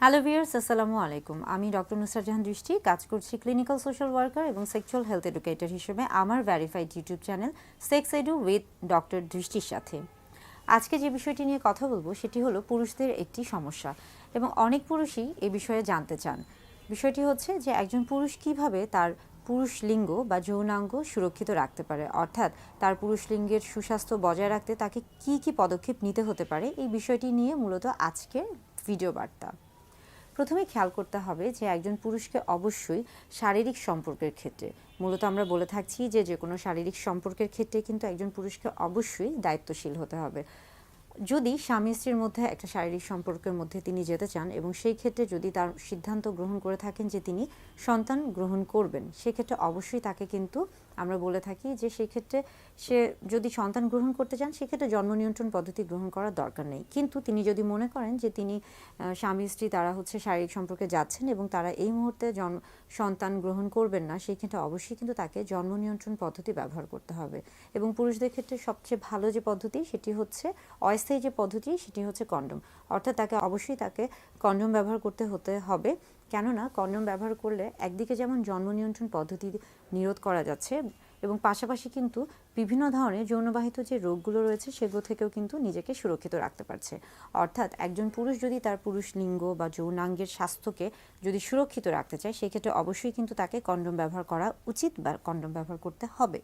Hello viewers, আসসালামু আলাইকুম। আমি ডক্টর নুসরাত জাহান দৃষ্টি, কাজ করছি ক্লিনিক্যাল সোশ্যাল ওয়ার্কার এবং সেক্সুয়াল হেলথ এডুকেটর হিসেবে আমার verified YouTube channel sex edu with doctor দৃষ্টির সাথে। আজকে যে বিষয়টি নিয়ে কথা বলবো সেটি হলো পুরুষদের একটি সমস্যা এবং অনেক পুরুষই এ বিষয়ে জানতে চান। বিষয়টি হচ্ছে যে একজন পুরুষ কিভাবে তার পুরুষ লিঙ্গ বা যৌনাঙ্গ সুরক্ষিত রাখতে পারে, অর্থাৎ তার পুরুষ লিঙ্গের সুস্বাস্থ্য বজায় রাখতে তাকে কি কি পদক্ষেপ নিতে হতে পারে, এই বিষয়টি নিয়ে মূলত আজকের ভিডিও বার্তা। প্রথমে খেয়াল করতে হবে যে একজন পুরুষকে অবশ্যই শারীরিক সম্পর্কের ক্ষেত্রে, মূলত আমরা বলে থাকছি যে যে কোনো শারীরিক সম্পর্কের ক্ষেত্রে কিন্তু একজন পুরুষকে অবশ্যই দায়িত্বশীল হতে হবে। যদি স্বামী স্ত্রীর মধ্যে একটা শারীরিক সম্পর্কের মধ্যে তিনি যেতে চান এবং সেই ক্ষেত্রে যদি তার সিদ্ধান্ত গ্রহণ করে থাকেন যে তিনি সন্তান গ্রহণ করবেন, সেক্ষেত্রে অবশ্যই তাকে কিন্তু আমরা বলে থাকি যে সেই ক্ষেত্রে সে যদি সন্তান গ্রহণ করতে চান সেক্ষেত্রে জন্ম নিয়ন্ত্রণ পদ্ধতি গ্রহণ করার দরকার নেই। কিন্তু তিনি যদি মনে করেন যে তিনি স্বামী স্ত্রী তারা শারীরিক সম্পর্কে যাচ্ছেন এবং তারা এই মুহূর্তে সন্তান গ্রহণ করবেন না, সেই ক্ষেত্রে অবশ্যই কিন্তু তাকে জন্ম নিয়ন্ত্রণ পদ্ধতি ব্যবহার করতে হবে। এবং পুরুষদের ক্ষেত্রে সবচেয়ে ভালো যে পদ্ধতি সেটি হচ্ছে অস্থায়ী যে পদ্ধতি, সেটি হচ্ছে কন্ডোম। অর্থাৎ তাকে অবশ্যই কন্ডোম ব্যবহার করতে হবে। কেননা কন্ডোম ব্যবহার করলে একদিকে যেমন জন্ম নিয়ন্ত্রণ পদ্ধতি নিরোধ করা যাচ্ছে এবং পাশাপাশি কিন্তু বিভিন্ন ধরনের যৌনবাহিত যে রোগগুলো রয়েছে সেগুলো থেকেও কিন্তু নিজেকে সুরক্ষিত রাখতে পারছে। অর্থাৎ একজন পুরুষ যদি তার পুরুষ লিঙ্গ বা যৌনাঙ্গের স্বাস্থ্যকে যদি সুরক্ষিত রাখতে চায় সেক্ষেত্রে অবশ্যই কিন্তু তাকে কন্ডোম ব্যবহার করা উচিত বা কন্ডোম ব্যবহার করতে হবে।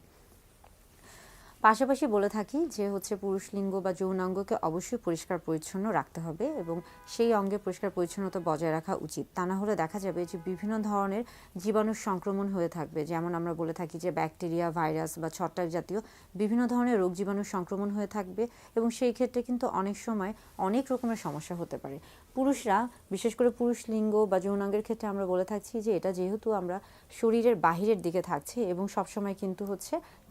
পাশাপাশি বলে থাকি যে পুরুষ লিঙ্গ বা যৌনাঙ্গকে অবশ্যই পরিষ্কার পরিচ্ছন্ন রাখতে হবে এবং সেই অঙ্গে পরিষ্কার পরিচ্ছন্নতা বজায় রাখা উচিত। তা না হলে দেখা যাবে যে বিভিন্ন ধরনের জীবাণুর সংক্রমণ হয়ে থাকবে, যেমন আমরা বলে থাকি যে ব্যাকটেরিয়া, ভাইরাস বা ছত্রাক জাতীয় বিভিন্ন ধরনের রোগ জীবাণুর সংক্রমণ হয়ে থাকবে এবং সেই ক্ষেত্রে কিন্তু অনেক সময় অনেক রকমের সমস্যা হতে পারে। পুরুষরা, বিশেষ করে পুরুষ লিঙ্গ বা যৌনাঙ্গের ক্ষেত্রে আমরা বলে থাকছি যে এটা যেহেতু আমরা শরীরের বাহিরের দিকে থাকছে এবং সবসময় কিন্তু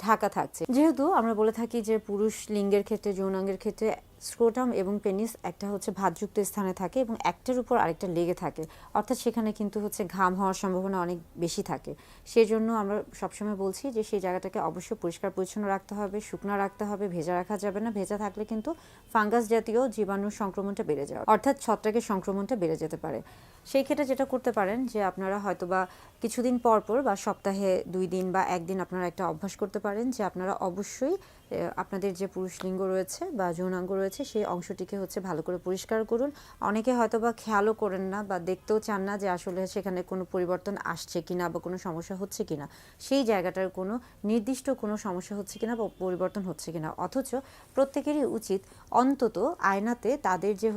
ঢাকা থাকছে, যেহেতু আমরা বলে থাকি যে পুরুষ লিঙ্গের ক্ষেত্রে, যৌনাঙ্গের ক্ষেত্রে স্ক্রোটাম এবং পেনিস একটা ভাঁজযুক্ত স্থানে থাকে এবং একটার উপর আরেকটা লেগে থাকে, অর্থাৎ সেখানে কিন্তু ঘাম হওয়ার সম্ভাবনা অনেক বেশি থাকে। সেজন্য আমরা সবসময় বলছি যে সেই জায়গাটাকে অবশ্যই পরিষ্কার পরিচ্ছন্ন রাখতে হবে, শুকনো রাখতে হবে, ভেজা রাখা যাবে না। ভেজা থাকলে কিন্তু ফাঙ্গাস জাতীয় জীবাণুর সংক্রমণটা বেড়ে যায়, অর্থাৎ ছত্রাকের সংক্রমণটা বেড়ে যেতে পারে। সেই ক্ষেত্রে যেটা করতে পারেন যে আপনারা হয়তোবা কিছুদিন পর পর বা সপ্তাহে 2 দিন বা 1 দিন আপনারা একটা অভ্যাস করতে পারেন যে আপনারা অবশ্যই আপনাদের যে পুরুষ লিঙ্গ রয়েছে বা যৌনাঙ্গ রয়েছে সেই অংশটিকে ভালো করে পরিষ্কার করুন। অনেকে হয়তোবা খেয়ালও করেন না বা দেখতেও চান না যে আসলে সেখানে কোনো পরিবর্তন আসছে কিনা বা কোনো সমস্যা হচ্ছে কিনা, সেই জায়গাটার কোনো নির্দিষ্ট কোনো সমস্যা হচ্ছে কিনা বা পরিবর্তন হচ্ছে কিনা। অথচ প্রত্যেকেরই উচিত অন্তত আয়নাতে তাদের যে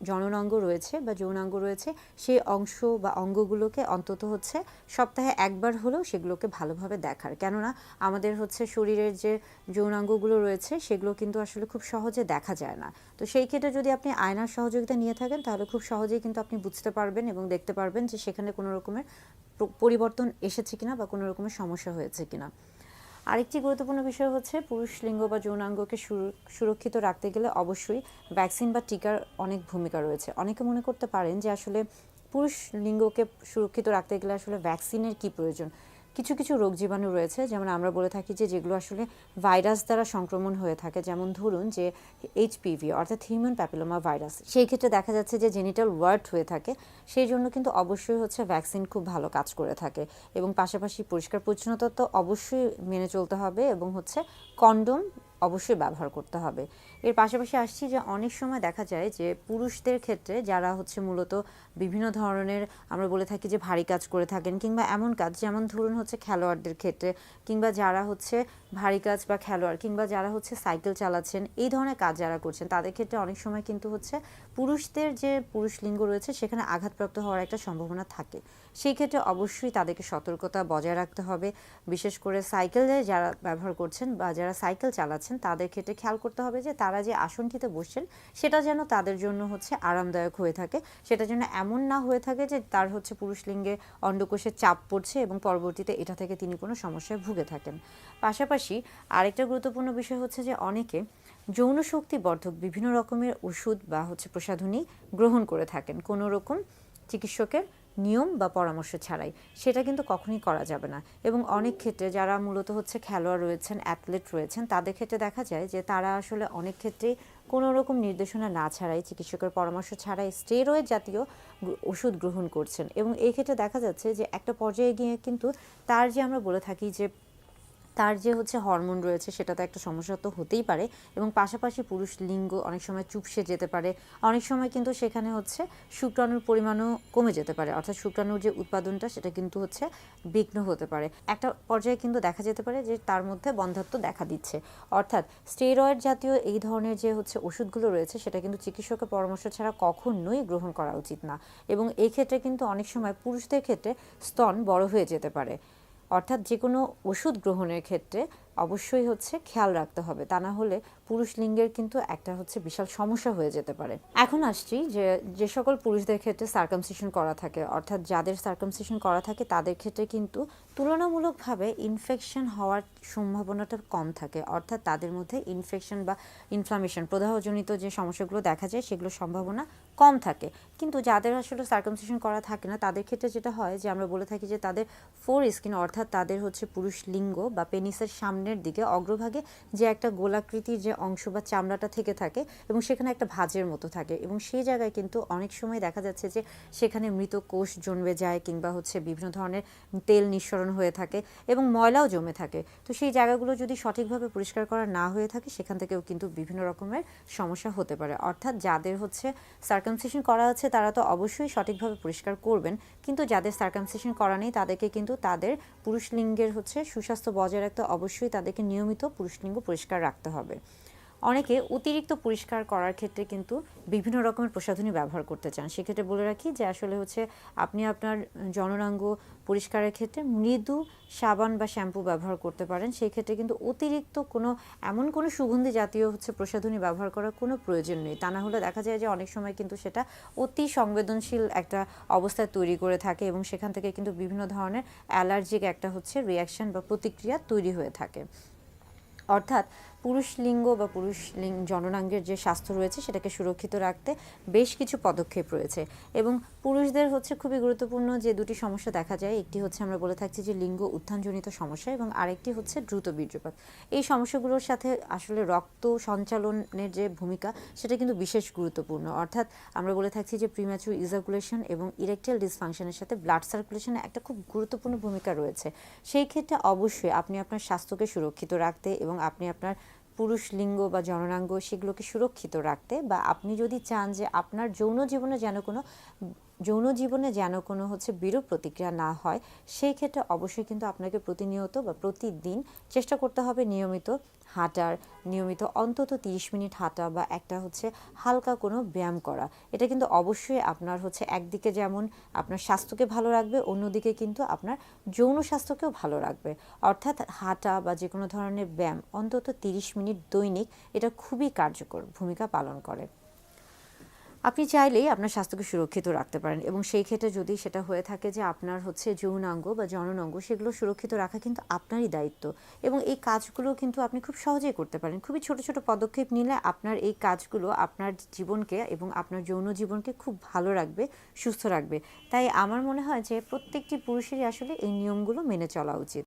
জননাঙ্গ রয়েছে বা যৌনাঙ্গ রয়েছে সেই অংশ বা অঙ্গগুলোকে অন্তত সপ্তাহে একবার হলেও সেগুলোকে ভালোভাবে দেখার। কেননা আমাদের শরীরের যে যৌনাঙ্গগুলো রয়েছে সেগুলো কিন্তু আসলে খুব সহজে দেখা যায় না। তো সেই ক্ষেত্রে যদি আপনি আয়নার সহযোগিতা নিয়ে থাকেন তাহলে খুব সহজেই কিন্তু আপনি বুঝতে পারবেন এবং দেখতে পারবেন যে সেখানে কোনো রকমের পরিবর্তন এসেছে কিনা বা কোনো রকমের সমস্যা হয়েছে কিনা। আরেকটি গুরুত্বপূর্ণ বিষয় পুরুষ লিঙ্গ বা যৌনাঙ্গকে সুরক্ষিত রাখতে গেলে অবশ্যই ভ্যাকসিন বা টিকার অনেক ভূমিকা রয়েছে। অনেকে মনে করতে পারেন যে আসলে পুরুষ লিঙ্গকে সুরক্ষিত রাখতে গেলে আসলে ভ্যাকসিনের কি প্রয়োজন। কিছু কিছু রোগ জীবাণু রয়েছে, যেমন আমরা বলে থাকি যে যেগুলো ভাইরাস দ্বারা সংক্রমণ হয়ে থাকে, যেমন ধরুন যে HPV অর্থাৎ হিউম্যান প্যাপিলোমা ভাইরাস, সেই ক্ষেত্রে দেখা যাচ্ছে যে জেনিটাল ওয়ার্ট হয়ে থাকে। সেই জন্য কিন্তু অবশ্যই ভ্যাকসিন খুব ভালো কাজ করে থাকে এবং পাশাপাশি পরিষ্কার পরিচ্ছন্নতা তো অবশ্যই মেনে চলতে হবে এবং কন্ডোম অবশ্যই ব্যবহার করতে হবে। এর পাশাপাশি আসছি যে অনেক সময় দেখা যায় যে পুরুষদের ক্ষেত্রে যারা মূলত বিভিন্ন ধরনের আমরা বলে থাকি যে ভারী কাজ করে থাকেন কিংবা এমন কাজ, যেমন ধরুন খেলোয়াড়দের ক্ষেত্রে কিংবা যারা ভারী কাজ বা খেলোয়াড় কিংবা যারা সাইকেল চালাচ্ছেন, এই ধরনের কাজ যারা করছেন তাদের ক্ষেত্রে অনেক সময় কিন্তু পুরুষদের যে পুরুষ লিঙ্গ রয়েছে সেখানে আঘাতপ্রাপ্ত হওয়ার একটা সম্ভাবনা থাকে। সেই ক্ষেত্রে অবশ্যই তাদেরকে সতর্কতা বজায় রাখতে হবে। বিশেষ করে সাইকেলে যারা ব্যবহার করছেন বা যারা সাইকেল চালাচ্ছেন তাদের ক্ষেত্রে খেয়াল করতে হবে যে তারা যে আসনটিতে বসছেন সেটা যেন তাদের জন্য আরামদায়ক হয়ে থাকে। সেটা যেন এমন না হয়ে থাকে যে তার পুরুষ লিঙ্গে অন্ডকোষে চাপ পড়ছে এবং পরবর্তীতে এটা থেকে তিনি কোনো সমস্যায় ভুগে থাকেন। পাশাপাশি আরেকটা গুরুত্বপূর্ণ বিষয় যে অনেকে যৌন শক্তিবর্ধক বিভিন্ন রকমের ওষুধ বা প্রসাধনী গ্রহণ করে থাকেন কোনো রকম চিকিৎসকের নিয়ম বা পরামর্শ ছাড়াই। সেটা কিন্তু কখনোই করা যাবে না। এবং অনেক ক্ষেত্রে যারা মূলত খেলোয়াড় রয়েছেন, অ্যাথলেট রয়েছেন, তাদের ক্ষেত্রে দেখা যায় যে তারা আসলে অনেক ক্ষেত্রেই কোনো রকম নির্দেশনা না ছাড়াই, চিকিৎসকের পরামর্শ ছাড়াই স্টেরয়েড জাতীয় ওষুধ গ্রহণ করছেন। এবং এই ক্ষেত্রে দেখা যাচ্ছে যে একটা পর্যায়ে গিয়ে কিন্তু তার যে আমরা বলে থাকি যে তার যে হরমোন রয়েছে সেটা তো একটা সমস্যা তো হতেই পারে, এবং পাশাপাশি পুরুষ লিঙ্গ অনেক সময় চুপসে যেতে পারে, অনেক সময় কিন্তু সেখানে শুক্রাণুর পরিমাণও কমে যেতে পারে, অর্থাৎ শুক্রাণুর যে উৎপাদনটা সেটা কিন্তু বিঘ্ন হতে পারে। একটা পর্যায়ে কিন্তু দেখা যেতে পারে যে তার মধ্যে বন্ধ্যাত্ব দেখা দিচ্ছে। অর্থাৎ স্টেরয়েড জাতীয় এই ধরনের যে ওষুধগুলো রয়েছে সেটা কিন্তু চিকিৎসকের পরামর্শ ছাড়া কখনোই গ্রহণ করা উচিত না। এবং এই ক্ষেত্রে কিন্তু অনেক সময় পুরুষদের ক্ষেত্রে স্তন বড় হয়ে যেতে পারে। অর্থাৎ যে কোনো ওষুধ গ্রহণের ক্ষেত্রে অবশ্যই খেয়াল রাখতে হবে, তা না হলে পুরুষ লিঙ্গের কিন্তু একটা বিশাল সমস্যা হয়ে যেতে পারে। এখন আসছি যে সকল পুরুষদের ক্ষেত্রে সার্কামসিশন করা থাকে, অর্থাৎ যাদের সার্কামসিশন করা থাকে তাদের ক্ষেত্রে কিন্তু তুলনামূলকভাবে ইনফেকশন হওয়ার সম্ভাবনাটা কম থাকে। অর্থাৎ তাদের মধ্যে ইনফেকশন বা ইনফ্লামেশন, প্রদাহজনিত যে সমস্যাগুলো দেখা যায় সেগুলোর সম্ভাবনা কম থাকে। কিন্তু যাদের আসলে সার্কামসিশন করা থাকে না তাদের ক্ষেত্রে যেটা হয় যে আমরা বলে থাকি যে তাদের ফোর স্কিন, অর্থাৎ তাদের পুরুষ লিঙ্গ বা পেনিসের সামনের দিকে অগ্রভাগে যে একটা গোলাকৃতির যে অংশ বা চামড়াটা থেকে থাকে এবং সেখানে একটা ভাঁজের মতো থাকে, এবং সেই জায়গায় কিন্তু অনেক সময় দেখা যাচ্ছে যে সেখানে মৃত কোষ জন্মে যায় কিংবা বিভিন্ন ধরনের তেল নিঃসরণ হয়ে থাকে এবং ময়লাও জমে থাকে। তো সেই জায়গাগুলো যদি সঠিকভাবে পরিষ্কার করা না হয়ে থাকে সেখান থেকেও কিন্তু বিভিন্ন রকমের সমস্যা হতে পারে। অর্থাৎ যাদের সার্কামসিশন করা আছে তারা তো অবশ্যই সঠিকভাবে পরিষ্কার করবেন, কিন্তু যাদের সার্কামসিশন করা নেই তাদেরকে কিন্তু তাদের পুরুষ লিঙ্গের সুস্বাস্থ্য বজায় রাখতে অবশ্যই তাদেরকে নিয়মিত পুরুষ লিঙ্গ পরিষ্কার রাখতে হবে। অনেকে অতিরিক্ত পরিষ্কার করার ক্ষেত্রে কিন্তু বিভিন্ন রকমের প্রসাধনী ব্যবহার করতে চান। সেক্ষেত্রে বলে রাখি যে আসলে আপনি আপনার জননাঙ্গ পরিষ্কারের ক্ষেত্রে মৃদু সাবান বা শ্যাম্পু ব্যবহার করতে পারেন। সেই ক্ষেত্রে কিন্তু অতিরিক্ত এমন কোনো সুগন্ধি জাতীয় প্রসাধনী ব্যবহার করার কোনো প্রয়োজন নেই। তা না হলে দেখা যায় যে অনেক সময় কিন্তু সেটা অতি সংবেদনশীল একটা অবস্থায় তৈরি করে থাকে এবং সেখান থেকে কিন্তু বিভিন্ন ধরনের অ্যালার্জিক একটা রিয়াকশন বা প্রতিক্রিয়া তৈরি হয়ে থাকে। অর্থাৎ পুরুষ লিঙ্গ বা জননাঙ্গের যে স্বাস্থ্য রয়েছে সেটাকে সুরক্ষিত রাখতে বেশ কিছু পদক্ষেপ রয়েছে। এবং পুরুষদের খুবই গুরুত্বপূর্ণ যে দুটি সমস্যা দেখা যায়, একটি আমরা বলে থাকছি যে লিঙ্গ উত্থানজনিত সমস্যা, এবং আরেকটি দ্রুত বীর্যপাত। এই সমস্যাগুলোর সাথে আসলে রক্ত সঞ্চালনের যে ভূমিকা সেটা কিন্তু বিশেষ গুরুত্বপূর্ণ। অর্থাৎ আমরা বলে থাকছি যে প্রিম্যাচুর ইজাকুলেশন এবং ইরেকটাইল ডিসফাংশনের সাথে ব্লাড সার্কুলেশনে একটা খুব গুরুত্বপূর্ণ ভূমিকা রয়েছে। সেই ক্ষেত্রে অবশ্যই আপনি আপনার স্বাস্থ্যকে সুরক্ষিত রাখতে এবং আপনি আপনার পুরুষ লিঙ্গ বা জননাঙ্গ সেগুলোকে সুরক্ষিত রাখতে, বা আপনি যদি চান যে আপনার যৌন জীবনে যেন কোনো বিরূপ প্রতিক্রিয়া না হয়, সেই ক্ষেত্রে অবশ্যই কিন্তু আপনাকে প্রতিনিয়ত বা প্রতিদিন চেষ্টা করতে হবে নিয়মিত অন্তত 30 মিনিট হাঁটা বা একটা হালকা কোনো ব্যায়াম করা। এটা কিন্তু অবশ্যই আপনার একদিকে যেমন আপনার স্বাস্থ্যকে ভালো রাখবে, অন্যদিকে কিন্তু আপনার যৌন স্বাস্থ্যকেও ভালো রাখবে। অর্থাৎ হাঁটা বা যে কোনো ধরনের ব্যায়াম অন্তত 30 মিনিট দৈনিক, এটা খুবই কার্যকর ভূমিকা পালন করে। আপনি চাইলেই আপনার স্বাস্থ্যকে সুরক্ষিত রাখতে পারেন, এবং সেই ক্ষেত্রে যদি সেটা হয়ে থাকে যে আপনার যৌনাঙ্গ বা জননাঙ্গ সেগুলো সুরক্ষিত রাখা কিন্তু আপনারই দায়িত্ব, এবং এই কাজগুলো কিন্তু আপনি খুব সহজেই করতে পারেন। খুবই ছোট ছোট পদক্ষেপ নিলে আপনার এই কাজগুলো আপনার জীবনকে এবং আপনার যৌন জীবনকে খুব ভালো রাখবে, সুস্থ রাখবে। তাই আমার মনে হয় যে প্রত্যেকটি পুরুষেরই আসলে এই নিয়মগুলো মেনে চলা উচিত।